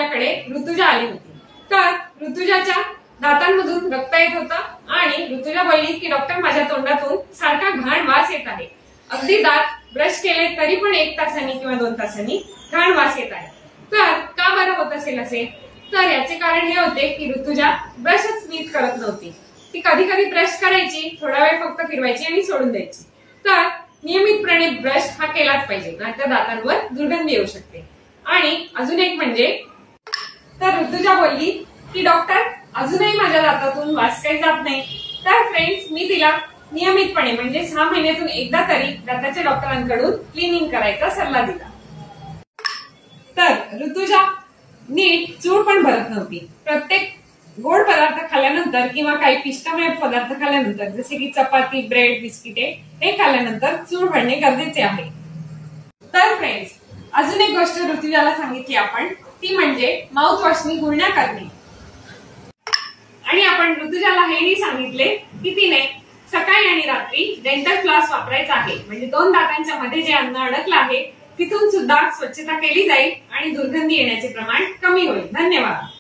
माझ्याकडे ऋतुजा आली होती। तर ऋतुजाच्या दातांमधून रक्त येत होतं आणि ऋतुजा बोलली की डॉक्टर माझ्या तोंडातून सारखा घाण वास येत आहे, अगदी दात ब्रश केले तरी पण 1 तासांनी किंवा 2 तासांनी घाण वास येत आहे। तर का बरं होत असेल असे? तर याचे कारण हे होते की ऋतुजा ब्रशच नीट करत नव्हती। ती कधी कधी ब्रश करायची, थोडा वेळ फक्त फिरवायची आणि सोडून द्यायची। तर नियमितपणे ब्रश हा केलाच पाहिजे, नाहीतर दातांवर दुर्गंधी येऊ शकते। आणि अजून एक म्हणजे तर ऋतुजा बोलली की डॉक्टर अजूनही माझ्या दातातून वास काही जात नाही। तर फ्रेंड्स, मी तिला नियमितपणे म्हणजे 6 महिन्यातून एकदा तरी दाताच्या डॉक्टरांकडून क्लिनिंग करायचा सल्ला दिला। तर ऋतुजा नीट चूळ पण भरत नव्हती। प्रत्येक गोड पदार्थ खाल्ल्यानंतर किंवा काही पिष्टमय पदार्थ खाल्ल्यानंतर जसे की चपाती, ब्रेड, बिस्किटे हे खाल्ल्यानंतर चूळ भरणे गरजेचे आहे। तर फ्रेंड्स, अजून एक गोष्ट ऋतुजाला सांगितली आपण, ती म्हणजे माउथ वॉशनी गुळण्या करणे। आणि आपण ऋतुजाला हेही सांगितले की तिने सकाळी आणि रात्री डेंटल फ्लॉस वापरायचा आहे, म्हणजे 2 दातांच्या मध्ये जे अन्न अडकलं आहे तिथून सुद्धा स्वच्छता केली जाईल आणि दुर्गंधी येण्याचे प्रमाण कमी होईल। धन्यवाद।